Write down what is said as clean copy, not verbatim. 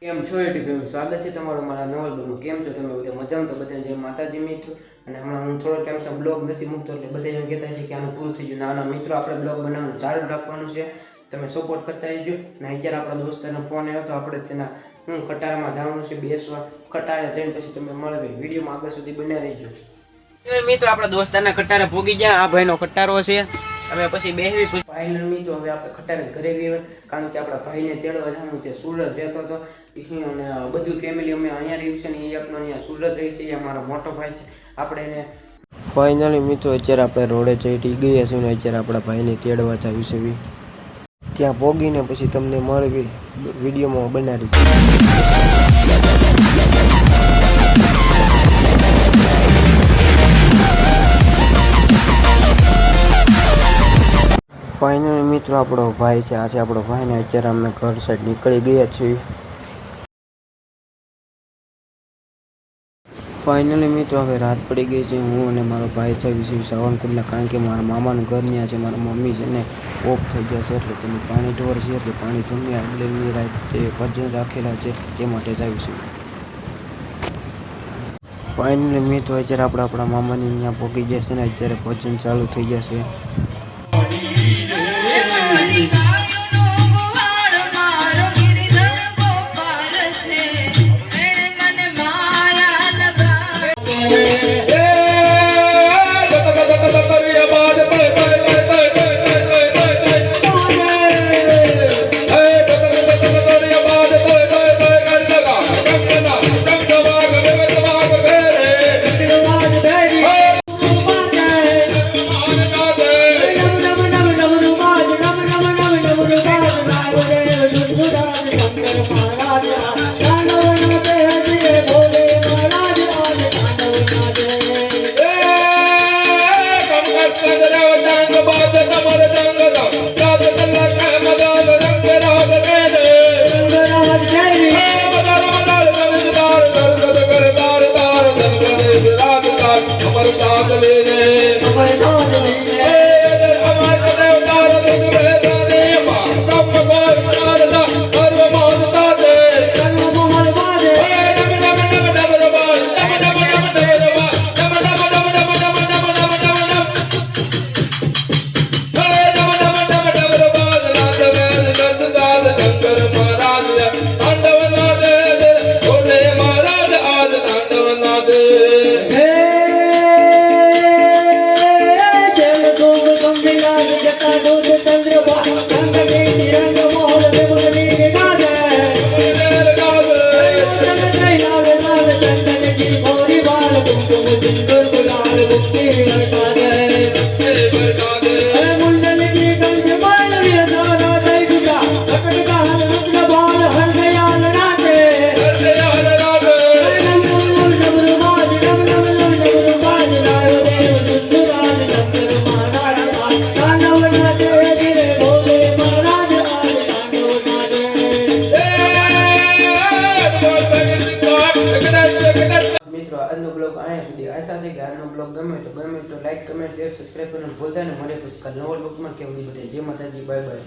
કેમ છો યુટ્યુબ? સ્વાગત છે તમારું મારા નવા બ્લોગમાં. કેમ છો તમે બધા? મજામાં? તો બધા જય માતાજી મિત્રો. અને હમણાં હું થોડો ટાઈમ બ્લોગ નથી મૂકતો એટલે બધા એમ કહેતા છે કે આનું પૂરું થઈ ગયું. નાના મિત્રો, આપણે બ્લોગ બનાવવાનું ચાલુ રાખવાનું છે. તમે સપોર્ટ કરતા રહેજો. અને અત્યારે આપણા દોસ્તનો ફોન આવ્યો તો આપણે તેના ખટારામાં જવાનું છે બેસવા. ખટારા જઈને પછી તમે મળવી વિડીયોમાં આગળ સુધી બન્યા રહેજો. મિત્રો, આપણા દોસ્તારના ખટારા ભોગી ગયા. આ ભાઈનો ખટારો છે. હવે પછી બેહવી પછી ફાઇનલ મિત્રો હવે આપણે ખટારે ઘરે ગઈએ, કારણ કે આપણા ભાઈને તેડવા જવાનું તે સુરત રહેતો હતો અને બધું ફેમિલી અમે અહીંયા રહ્યું છે ને એ એકનો અહીંયા સુરત રહી છે. એ અમારો મોટો ભાઈ છે. આપણે એને ફાઇનલી મિત્રો અત્યારે આપણે રોડે ચડી ગયા છીએ ને અત્યારે આપણા ભાઈને તેડવા જવું છે. ત્યાં પોગીને પછી તમને મળવી વિડીયોમાં બનાવી. ફાઇનલી મિત્રો આપણો ભાઈ છે. આ છે આપણો ભાઈ ને અત્યારે અમે ઘર સાઈડ નીકળી ગયા છીએ. ફાઇનલી મિત્રો હવે રાત પડી ગઈ છે. હું અને મારો ભાઈ છે સાવરકુંડલા, કારણ કે મારા મામાનું ઘર ત્યાં છે. મારા મમ્મી છે ને ઓફ થઈ ગયા છે એટલે તેનું પાણી ઢોર છે એટલે પાણી ધોઈને આગળની રાતે ભજન રાખેલા છે તે માટે જ આવીશું. ફાઇનલી મિત્રો અત્યારે આપણે આપણા મામાની ત્યાં પહોંચી ગયા છે ને અત્યારે ભજન ચાલુ થઈ ગયા છે. આજનો બ્લોગ અહીંયા સુધી. આશા છે કે આજનો બ્લોગ ગમે તો લાઈક, કમેન્ટ, શેર, સબસ્ક્રાઈબ કરવાનું ભૂલતા ને. મળે પછી નવો બ્લોગમાં કેવું બધે. જય માતાજી, બાય બાય.